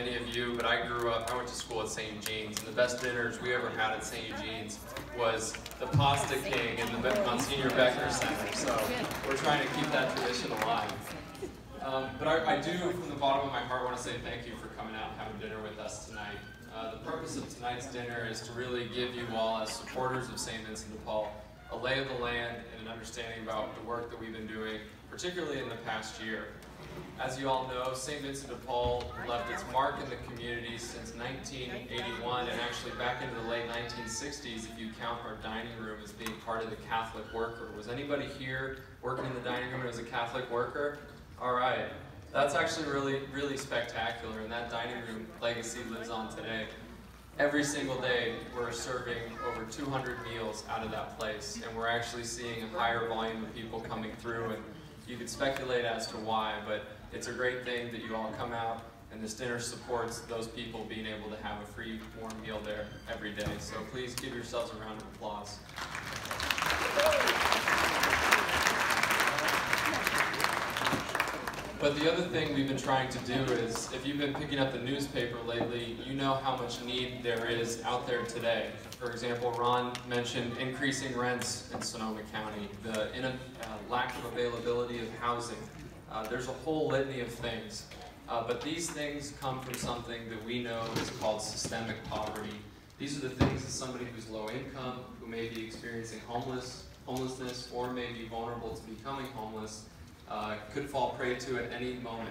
many of you, but I went to school at St. Eugene's, and the best dinners we ever had at St. Eugene's was the Pasta King and the Monsignor Becker Center, so we're trying to keep that tradition alive. But I do, from the bottom of my heart, want to say thank you for coming out and having dinner with us tonight. The purpose of tonight's dinner is to really give you all, as supporters of St. Vincent de Paul, a lay of the land and an understanding about the work that we've been doing, particularly in the past year. As you all know, St. Vincent de Paul left its mark in the community since 1981, and actually back into the late 1960s if you count our dining room as being part of the Catholic worker. Was anybody here working in the dining room as a Catholic worker? All right. That's actually really spectacular, and that dining room legacy lives on today. Every single day, we're serving over 200 meals out of that place, and we're actually seeing a higher volume of people coming through, and you could speculate as to why, but it's a great thing that you all come out, and this dinner supports those people being able to have a free, warm meal there every day. So please give yourselves a round of applause. But the other thing we've been trying to do is, if you've been picking up the newspaper lately, you know how much need there is out there today. For example, Ron mentioned increasing rents in Sonoma County, the lack of availability of housing. There's a whole litany of things. But these things come from something that we know is called systemic poverty. These are the things that somebody who's low income, who may be experiencing homelessness, or may be vulnerable to becoming homeless, could fall prey to at any moment.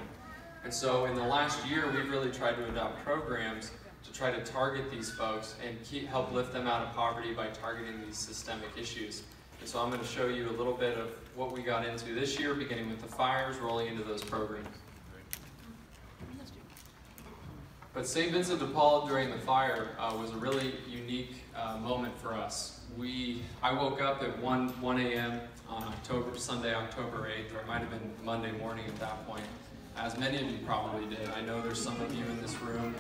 And so in the last year, we've really tried to adopt programs to try to target these folks and help lift them out of poverty by targeting these systemic issues. And so I'm going to show you a little bit of what we got into this year, beginning with the fires, rolling into those programs. But St. Vincent de Paul during the fire was a really unique moment for us. I woke up at 1 a.m. on Sunday, October 8th, or it might have been Monday morning at that point, as many of you probably did. I know there's some of you in this room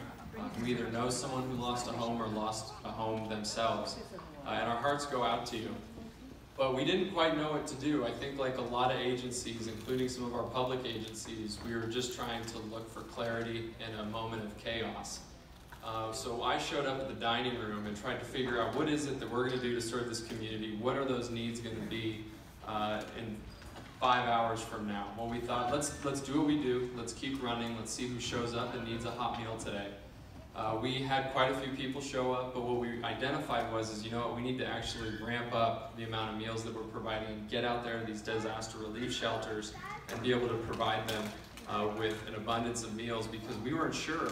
who either know someone who lost a home or lost a home themselves, and our hearts go out to you. But we didn't quite know what to do. I think like a lot of agencies, including some of our public agencies, we were just trying to look for clarity in a moment of chaos. So I showed up at the dining room and tried to figure out what is it that we're going to do to serve this community. What are those needs going to be in 5 hours from now? Well, we thought, let's do what we do. Let's keep running. Let's see who shows up and needs a hot meal today. We had quite a few people show up, but what we identified was, you know what, we need to actually ramp up the amount of meals that we're providing and get out there to these disaster relief shelters and be able to provide them with an abundance of meals, because we weren't sure.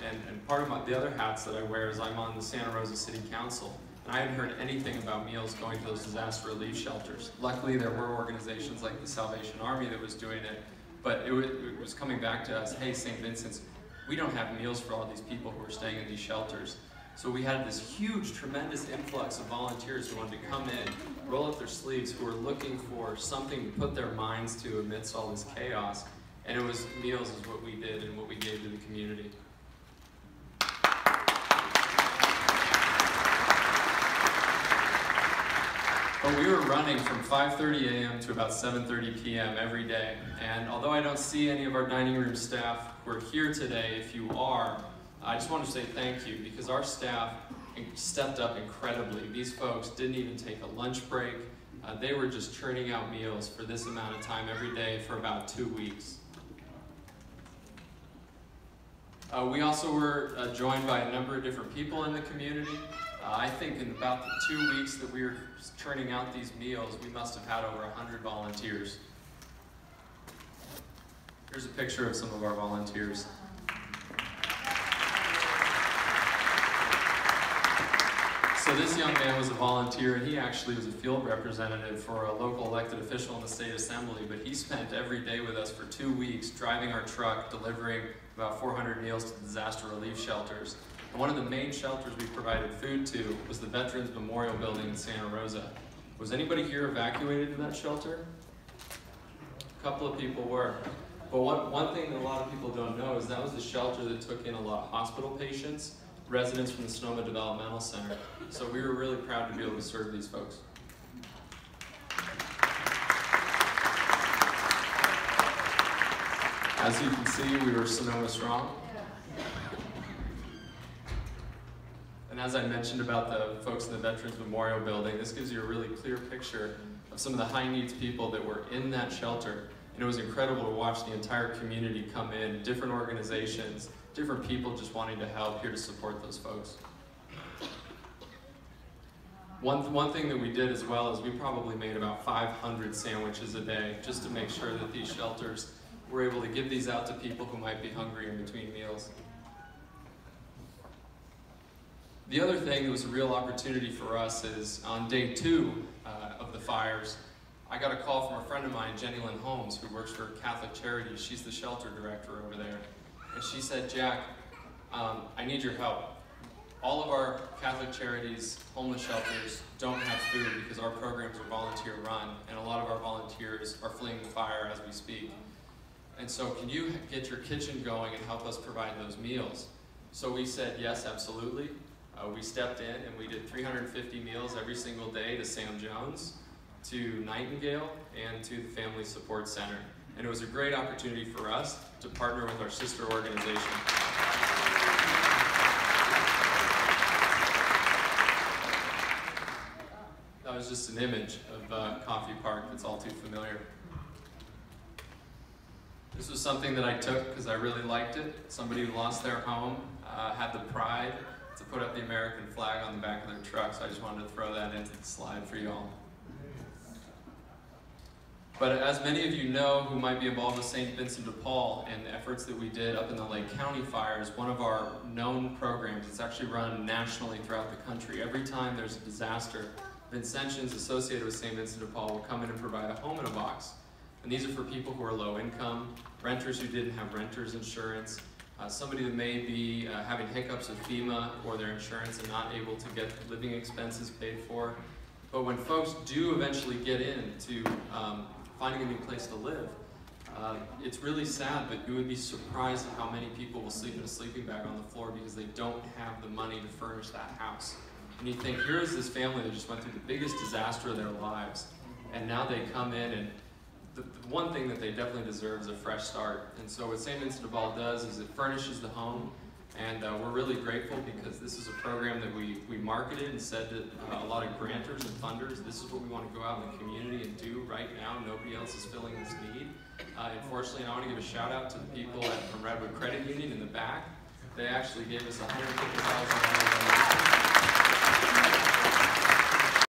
And part of the other hats that I wear is I'm on the Santa Rosa City Council, and I hadn't heard anything about meals going to those disaster relief shelters. Luckily, there were organizations like the Salvation Army that was doing it, but it was coming back to us, hey, St. Vincent's, we don't have meals for all these people who are staying in these shelters. So we had this huge, tremendous influx of volunteers who wanted to come in, roll up their sleeves, who were looking for something to put their minds to amidst all this chaos. And it was meals is what we did and what we gave to the community. But we were running from 5:30 a.m. to about 7:30 p.m. every day. And although I don't see any of our dining room staff who are here today, if you are, I just want to say thank you, because our staff stepped up incredibly. These folks didn't even take a lunch break. They were just churning out meals for this amount of time every day for about 2 weeks. We also were joined by a number of different people in the community. I think in about the 2 weeks that we were churning out these meals, we must have had over 100 volunteers. Here's a picture of some of our volunteers. So this young man was a volunteer, and he actually was a field representative for a local elected official in the state assembly, but he spent every day with us for 2 weeks driving our truck, delivering about 400 meals to disaster relief shelters. And one of the main shelters we provided food to was the Veterans Memorial Building in Santa Rosa. Was anybody here evacuated to that shelter? A couple of people were. But one thing that a lot of people don't know is that was the shelter that took in a lot of hospital patients, residents from the Sonoma Developmental Center. So we were really proud to be able to serve these folks. As you can see, we were Sonoma strong. And as I mentioned about the folks in the Veterans Memorial Building, this gives you a really clear picture of some of the high needs people that were in that shelter. And it was incredible to watch the entire community come in, different organizations, different people just wanting to help, here to support those folks. One thing that we did as well is we probably made about 500 sandwiches a day just to make sure that these shelters were able to give these out to people who might be hungry in between meals. The other thing that was a real opportunity for us is on day 2 of the fires, I got a call from a friend of mine, Jenny Lynn Holmes, who works for Catholic Charities. She's the shelter director over there. And she said, Jack, I need your help. All of our Catholic Charities homeless shelters don't have food because our programs are volunteer run, and a lot of our volunteers are fleeing the fire as we speak. And so can you get your kitchen going and help us provide those meals? So we said, yes, absolutely. We stepped in and we did 350 meals every single day to Sam Jones, to Nightingale, and to the Family Support Center. And it was a great opportunity for us to partner with our sister organization. That was just an image of Coffee Park that's all too familiar. This was something that I took because I really liked it. Somebody who lost their home had the pride to put up the American flag on the back of their truck, so I just wanted to throw that into the slide for you all. But as many of you know who might be involved with St. Vincent de Paul and the efforts that we did up in the Lake County fires, one of our known programs, it's actually run nationally throughout the country. Every time there's a disaster, Vincentians associated with St. Vincent de Paul will come in and provide a home in a box. And these are for people who are low income, renters who didn't have renter's insurance, somebody that may be having hiccups with FEMA or their insurance and not able to get living expenses paid for. But when folks do eventually get into finding a new place to live, it's really sad, but you would be surprised at how many people will sleep in a sleeping bag on the floor because they don't have the money to furnish that house. And you think, here is this family that just went through the biggest disaster of their lives, and now they come in, and the one thing that they definitely deserve is a fresh start. And so what St. Vincent de Paul does is it furnishes the home, and we're really grateful because this is a program that we marketed and said that a lot of grantors and funders, this is what we want to go out in the community and do right now. Nobody else is filling this need. Unfortunately, I want to give a shout out to the people from Redwood Credit Union in the back. They actually gave us $150,000 donation.